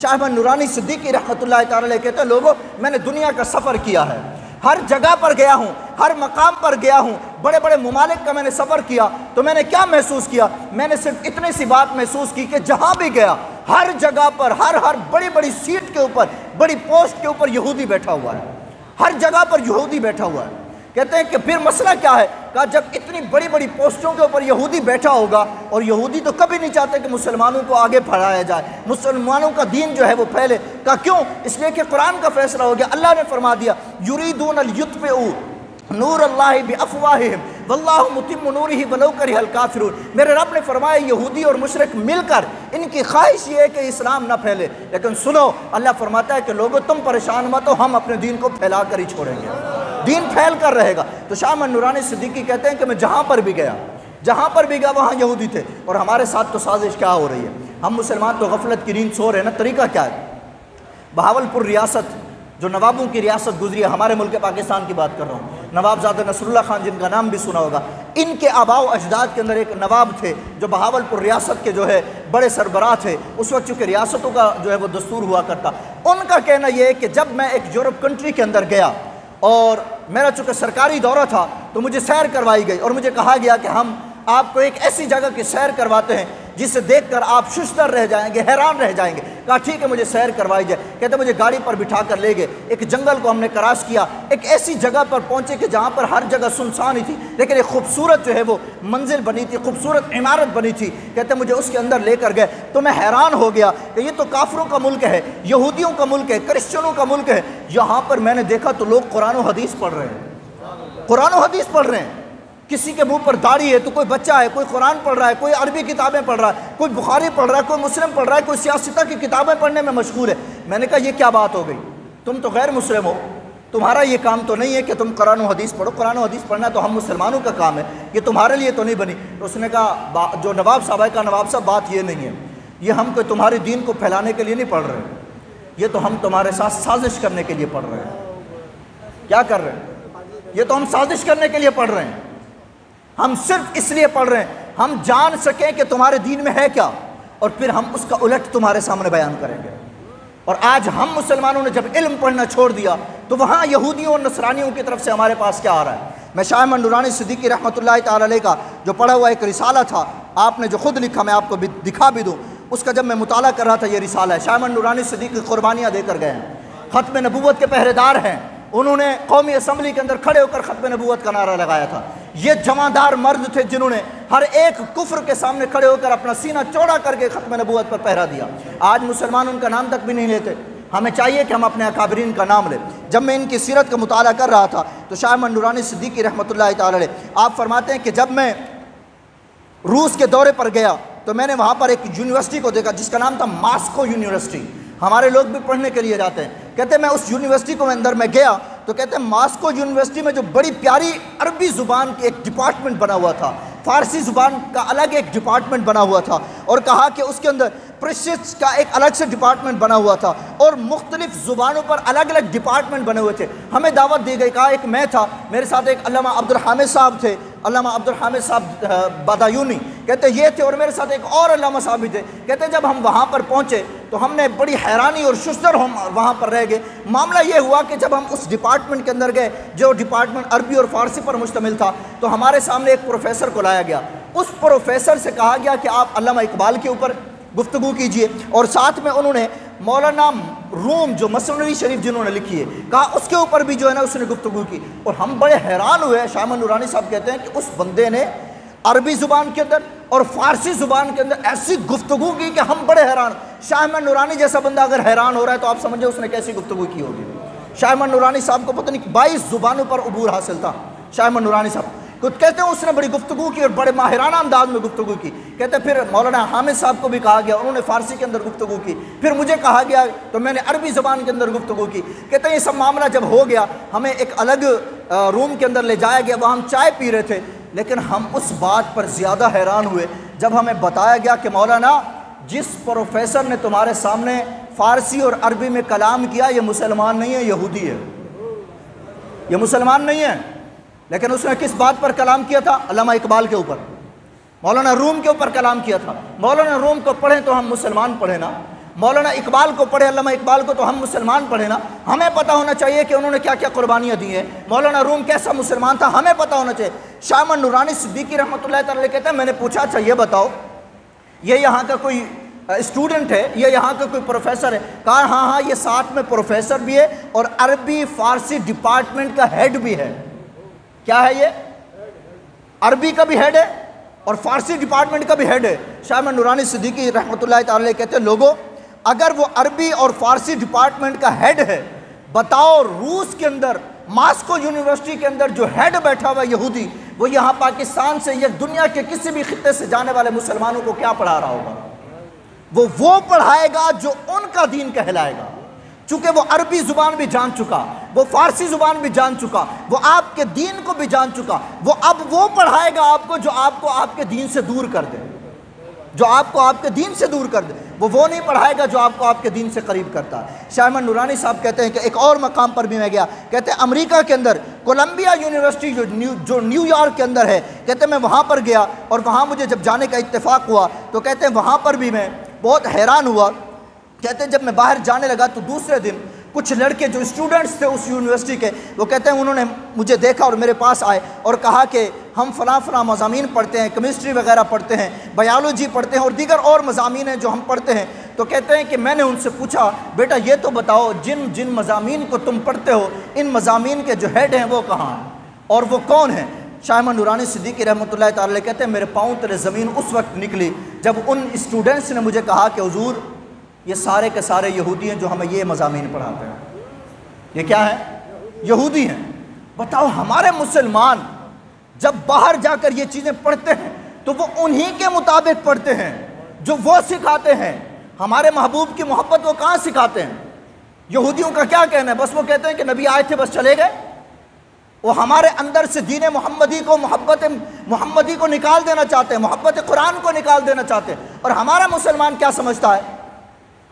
شاہ احمد نورانی صدیقی رحمۃ اللہ تعالی علیہ کہتے ہیں لوگوں میں نے دنیا کا سفر کیا ہے، ہر جگہ پر گیا ہوں، ہر مقام پر گیا ہوں، بڑے بڑے ممالک کا میں نے سفر کیا، تو میں نے کیا محسوس کیا؟ میں نے صرف اتنی سی بات محسوس کی کہ جہاں بھی گیا ہر جگہ پر ہر بڑی بڑی سیٹ کے اوپر، بڑی پوسٹ کے اوپر یہودی بیٹھا ہوا ہے، ہر جگہ پر یہودی بیٹھا ہوا ہے۔ کہتے ہیں کہ پھر مسئلہ کیا ہے؟ کہا جب اتنی بڑی بڑی پوسٹوں کے اوپر یہودی بیٹھا ہوگا، اور یہودی تو کبھی نہیں چاہتے کہ مسلمانوں کو آگے بڑھایا جائے، مسلمانوں کا دین جو ہے وہ پھیلے۔ کہا کیوں؟ اس لیے کہ قرآن کا فیصلہ ہو گیا، اللہ نے فرما دیا یریدون لیطفئوا نور اللہ بافواہہم واللہ متم نورہ ولو کرہ الکافرون۔ میرے رب نے فرمایا یہودی اور مشرک مل کر ان کی خواہش یہ ہے کہ اسلام نہ پھیلے، لیکن سنو اللہ فرماتا ہے کہ لوگوں تم پریشان مت ہو، ہم اپنے دین کو پھیلا کر ہی چھوڑیں گے، دین پھیل کر رہے گا۔ تو شاہ احمد نورانی صدیقی کہتے ہیں کہ میں جہاں پر بھی گیا وہاں یہودی تھے، اور ہمارے ساتھ تو سازش کیا ہو رہی ہے؟ ہم مسلمان تو غفلت کی نیند سو رہے ہیں نا۔ طریقہ کیا ہے؟ بہاولپور ریاست جو نوابوں کی ریاست گزری ہے، ہمارے ملک پاکستان کی بات کر رہا ہوں، نوابزادہ نصر اللہ خان جن کا نام بھی سنا ہوگا، ان کے آباء و اجداد کے اندر ایک نواب تھے جو بہاولپور ریاست کے جو ہے بڑے سربراہ تھے۔ اس وقت چونکہ ریاستوں کا جو ہے وہ دستور ہوا کرتا، ان کا کہنا یہ ہے کہ جب میں ایک یورپ کنٹری کے اندر گیا اور میرا چونکہ سرکاری دورہ تھا تو مجھے سیر کروائی گئی، اور مجھے کہا گیا کہ ہم آپ کو ایک ایسی جگہ کی سیر کرواتے ہیں جسے دیکھ کر آپ ششدر رہ جائیں گے، حیران رہ جائیں گے۔ کہا ٹھیک ہے مجھے سیر کروائی جائے۔ کہتے مجھے گاڑی پر بٹھا کر لے گئے، ایک جنگل کو ہم نے کراس کیا، ایک ایسی جگہ پر پہنچے کہ جہاں پر ہر جگہ سنسان ہی تھی، لیکن ایک خوبصورت جو ہے وہ منزل بنی تھی، خوبصورت عمارت بنی تھی۔ کہتے مجھے اس کے اندر لے کر گئے تو میں حیران ہو گیا کہ یہ تو کافروں کا ملک ہے، یہودیوں کا ملک ہے، کرسچنوں کا ملک ہے۔ یہاں پر میں نے دیکھا تو لوگ قرآن و حدیث پڑھ رہے ہیں، قرآن و حدیث پڑھ رہے ہیں، کسی کے منہ پر داڑھی ہے تو کوئی بچہ ہے، کوئی قرآن پڑھ رہا ہے، کوئی عربی کتابیں پڑھ رہا ہے، کوئی بخاری پڑھ رہا ہے، کوئی مسلم پڑھ رہا ہے، کوئی سیاستہ کی کتابیں پڑھنے میں مشغول ہے۔ میں نے کہا یہ کیا بات ہو گئی؟ تم تو غیر مسلم ہو، تمہارا یہ کام تو نہیں ہے کہ تم قرآن و حدیث پڑھو، قرآن و حدیث پڑھنا تو ہم مسلمانوں کا کام ہے، یہ تمہارے لیے تو نہیں بنی۔ تو اس نے کہا جو نواب صاحب ہے، کہا نواب صاحب بات یہ نہیں ہے، یہ ہم کوئی تمہارے دین کو پھیلانے کے لیے نہیں پڑھ رہے، یہ تو ہم تمہارے ساتھ سازش کرنے کے لیے پڑھ رہے ہیں۔ کیا کر رہے ہیں؟ یہ تو ہم سازش کرنے کے لیے پڑھ رہے ہیں، ہم صرف اس لیے پڑھ رہے ہیں ہم جان سکیں کہ تمہارے دین میں ہے کیا، اور پھر ہم اس کا الٹ تمہارے سامنے بیان کریں گے۔ اور آج ہم مسلمانوں نے جب علم پڑھنا چھوڑ دیا تو وہاں یہودیوں اور نصرانیوں کی طرف سے ہمارے پاس کیا آ رہا ہے؟ میں شاہ احمد نورانی صدیقی رحمۃ اللہ تعالی علیہ کا جو پڑھا ہوا ایک رسالہ تھا، آپ نے جو خود لکھا، میں آپ کو دکھا بھی دوں، اس کا جب میں مطالعہ کر رہا تھا، یہ رسالہ ہے۔ شاہ احمد نورانی صدیقی قربانیاں دے کر گئے ہیں، ختم نبوت کے پہرے دار ہیں، انہوں نے قومی اسمبلی کے اندر کھڑے ہو کر ختم نبوت کا نعرہ لگایا تھا۔ یہ جواندار مرد تھے جنہوں نے ہر ایک کفر کے سامنے کھڑے ہو کر اپنا سینہ چوڑا کر کے ختم نبوت پر پہرا دیا۔ آج مسلمان ان کا نام تک بھی نہیں لیتے، ہمیں چاہیے کہ ہم اپنے اکابرین کا نام لیں۔ جب میں ان کی سیرت کا مطالعہ کر رہا تھا تو شاہ احمد نورانی صدیقی رحمۃ اللہ تعالی علیہ آپ فرماتے ہیں کہ جب میں روس کے دورے پر گیا تو میں نے وہاں پر ایک یونیورسٹی کو دیکھا جس کا نام تھا ماسکو یونیورسٹی، ہمارے لوگ بھی پڑھنے کے لیے جاتے ہیں۔ کہتے ہیں میں اس یونیورسٹی کو اندر میں گیا تو کہتے ہیں ماسکو یونیورسٹی میں جو بڑی پیاری عربی زبان کی ایک ڈپارٹمنٹ بنا ہوا تھا، فارسی زبان کا الگ ایک ڈپارٹمنٹ بنا ہوا تھا، اور کہا کہ اس کے اندر پریسس کا ایک الگ سے ڈپارٹمنٹ بنا ہوا تھا، اور مختلف زبانوں پر الگ الگ ڈپارٹمنٹ بنے ہوئے تھے۔ ہمیں دعوت دی گئی، کہا ایک میں تھا، میرے ساتھ ایک علامہ عبدالحامد صاحب تھے، علامہ عبدالحامد صاحب بادایونی کہتے یہ تھے، اور میرے ساتھ ایک اور علامہ صاحب بھی تھے۔ کہتے جب ہم وہاں پر پہنچے تو ہم نے بڑی حیرانی اور ششدر ہم وہاں پر رہ گئے۔ معاملہ یہ ہوا کہ جب ہم اس ڈپارٹمنٹ کے اندر گئے جو ڈپارٹمنٹ عربی اور فارسی پر مشتمل تھا، تو ہمارے سامنے ایک پروفیسر کو لایا گیا۔ اس پروفیسر سے کہا گیا کہ آپ علامہ اقبال کے اوپر گفتگو کیجئے، اور ساتھ میں انہوں نے مولانا روم جو مثنوی شریف جنہوں نے لکھی ہے، کہا اس کے اوپر بھی جو ہے نا اس نے گفتگو کی۔ اور ہم بڑے حیران ہوئے۔ شاہ احمد نورانی صاحب کہتے ہیں کہ اس بندے نے عربی زبان کے اندر اور فارسی زبان کے اندر ایسی گفتگو کی کہ ہم بڑے حیران۔ شاہ احمد نورانی جیسا بندہ اگر حیران ہو رہا ہے تو آپ سمجھے اس نے کیسی گفتگو کی ہوگی۔ شاہ احمد نورانی صاحب کو پتہ نہیں 22 زبانوں پر عبور حاصل تھا شاہ احمد نورانی صاحب۔ کہتے ہیں اس نے بڑی گفتگو کی اور بڑے ماہرانہ انداز میں گفتگو کی۔ کہتے ہیں پھر مولانا حامد صاحب کو بھی کہا گیا، انہوں نے فارسی کے اندر گفتگو کی، پھر مجھے کہا گیا تو میں نے عربی زبان کے اندر گفتگو کی۔ کہتے ہیں یہ سب معاملہ جب ہو گیا ہمیں ایک الگ روم کے اندر لے جایا گیا، وہاں ہم چائے پی رہے تھے، لیکن ہم اس بات پر زیادہ حیران ہوئے جب ہمیں بتایا گیا کہ مولانا جس پروفیسر نے تمہارے سامنے فارسی اور عربی میں کلام کیا یہ مسلمان نہیں ہے، یہودی ہے، یہ مسلمان نہیں ہے۔ لیکن اس نے کس بات پر کلام کیا تھا؟ علامہ اقبال کے اوپر، مولانا روم کے اوپر کلام کیا تھا۔ مولانا روم کو پڑھیں تو ہم مسلمان پڑھیں نا، مولانا اقبال کو پڑھے، علامہ اقبال کو تو ہم مسلمان پڑھے نا، ہمیں پتہ ہونا چاہیے کہ انہوں نے کیا کیا قربانیاں دی ہیں۔ مولانا روم کیسا مسلمان تھا ہمیں پتہ ہونا چاہیے۔ شاہ احمد نورانی صدیقی رحمۃ اللہ تعالی کہتے ہیں میں نے پوچھا اچھا یہ بتاؤ یہ یہاں کا کوئی اسٹوڈنٹ ہے، یہ یہاں کا کوئی پروفیسر ہے؟ کہا ہاں یہ ساتھ میں پروفیسر بھی ہے اور عربی فارسی ڈپارٹمنٹ کا ہیڈ بھی ہے۔ کیا ہے یہ؟ عربی کا بھی ہیڈ ہے اور فارسی ڈپارٹمنٹ کا بھی ہیڈ ہے۔ شاہ احمد نورانی صدیقی رحمۃ اللہ تعالی کہتے ہیں لوگوں اگر وہ عربی اور فارسی ڈپارٹمنٹ کا ہیڈ ہے، بتاؤ روس کے اندر ماسکو یونیورسٹی کے اندر جو ہیڈ بیٹھا ہوا یہودی، وہ یہاں پاکستان سے یا دنیا کے کسی بھی خطے سے جانے والے مسلمانوں کو کیا پڑھا رہا ہوگا؟ وہ پڑھائے گا جو ان کا دین کہلائے گا، چونکہ وہ عربی زبان بھی جان چکا، وہ فارسی زبان بھی جان چکا، وہ آپ کے دین کو بھی جان چکا، وہ پڑھائے گا آپ کو جو آپ کو آپ کے دین سے دور کر دے، جو آپ کو آپ کے دین سے دور کر دے، وہ نہیں پڑھائے گا جو آپ کو آپ کے دین سے قریب کرتا ہے۔ شاہ احمد نورانی صاحب کہتے ہیں کہ ایک اور مقام پر بھی میں گیا، کہتے ہیں امریکہ کے اندر کولمبیا یونیورسٹی جو نیو یارک کے اندر ہے، کہتے ہیں میں وہاں پر گیا اور وہاں مجھے جب جانے کا اتفاق ہوا تو کہتے ہیں وہاں پر بھی میں بہت حیران ہوا۔ کہتے ہیں جب میں باہر جانے لگا تو دوسرے دن کچھ لڑکے جو اسٹوڈنٹس تھے اس یونیورسٹی کے، وہ کہتے ہیں انہوں نے مجھے دیکھا اور میرے پاس آئے اور کہا کہ ہم فلاں مضامین پڑھتے ہیں، کیمسٹری وغیرہ پڑھتے ہیں، بایولوجی پڑھتے ہیں اور دیگر اور مضامین ہیں جو ہم پڑھتے ہیں۔ تو کہتے ہیں کہ میں نے ان سے پوچھا بیٹا یہ تو بتاؤ جن مضامین کو تم پڑھتے ہو ان مضامین کے جو ہیڈ ہیں وہ کہاں ہیں اور وہ کون ہیں؟ شاہ احمد نورانی صدیقی رحمۃ اللہ تعالی کہتے ہیں میرے پاؤں تلے زمین اس وقت نکلی جب ان اسٹوڈنٹس نے مجھے کہا کہ حضور یہ سارے کے سارے یہودی ہیں جو ہمیں یہ مضامین پڑھاتے ہیں۔ یہ کیا ہے؟ یہودی ہیں۔ بتاؤ ہمارے مسلمان جب باہر جا کر یہ چیزیں پڑھتے ہیں تو وہ انہی کے مطابق پڑھتے ہیں جو وہ سکھاتے ہیں۔ ہمارے محبوب کی محبت وہ کہاں سکھاتے ہیں؟ یہودیوں کا کیا کہنا ہے؟ بس وہ کہتے ہیں کہ نبی آئے تھے بس چلے گئے۔ وہ ہمارے اندر سے دین محمدی کو، محبت محمدی کو نکال دینا چاہتے ہیں، محبت قرآن کو نکال دینا چاہتے ہیں۔ اور ہمارا مسلمان کیا سمجھتا ہے؟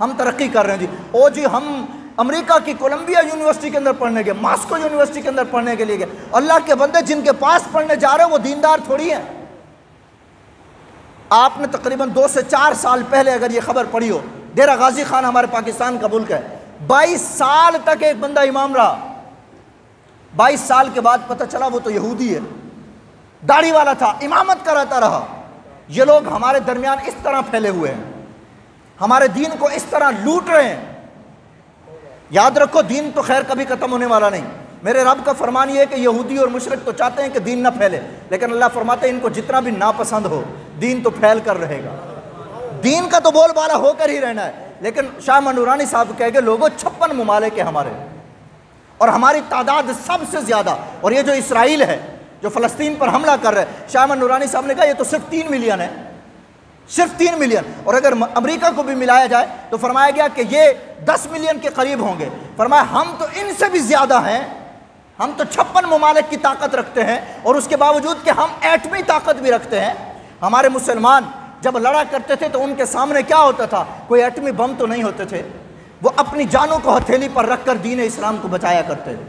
ہم ترقی کر رہے ہیں جی ہم امریکہ کی کولمبیا یونیورسٹی کے اندر پڑھنے گئے، ماسکو یونیورسٹی کے اندر پڑھنے کے لیے گئے۔ اللہ کے بندے جن کے پاس پڑھنے جا رہے ہیں وہ دیندار تھوڑی ہیں۔ آپ نے تقریباً 2 سے 4 سال پہلے اگر یہ خبر پڑھی ہو، ڈیرہ غازی خان ہمارے پاکستان کا ملک ہے، 22 سال تک ایک بندہ امام رہا، 22 سال کے بعد پتہ چلا وہ تو یہودی ہے، داڑھی والا تھا، امامت کراتا رہا۔ یہ لوگ ہمارے درمیان اس طرح پھیلے ہوئے ہیں، ہمارے دین کو اس طرح لوٹ رہے ہیں۔ یاد رکھو دین تو خیر کبھی ختم ہونے والا نہیں۔ میرے رب کا فرمان یہ ہے کہ یہودی اور مشرک تو چاہتے ہیں کہ دین نہ پھیلے، لیکن اللہ فرماتے ہیں ان کو جتنا بھی ناپسند ہو دین تو پھیل کر رہے گا، دین کا تو بول بالا ہو کر ہی رہنا ہے۔ لیکن شاہ احمد نورانی صاحب کہہ گئے لوگوں 56 ممالک ہیں ہمارے اور ہماری تعداد سب سے زیادہ، اور یہ جو اسرائیل ہے جو فلسطین پر حملہ کر رہے ہیں، شاہ احمد نورانی صاحب نے کہا یہ تو صرف 3 ملین ہے، صرف 3 ملین، اور اگر امریکہ کو بھی ملایا جائے تو فرمایا گیا کہ یہ 10 ملین کے قریب ہوں گے۔ فرمایا ہم تو ان سے بھی زیادہ ہیں، ہم تو 56 ممالک کی طاقت رکھتے ہیں اور اس کے باوجود کہ ہم ایٹمی طاقت بھی رکھتے ہیں۔ ہمارے مسلمان جب لڑا کرتے تھے تو ان کے سامنے کیا ہوتا تھا؟ کوئی ایٹمی بم تو نہیں ہوتے تھے، وہ اپنی جانوں کو ہتھیلی پر رکھ کر دین اسلام کو بچایا کرتے تھے۔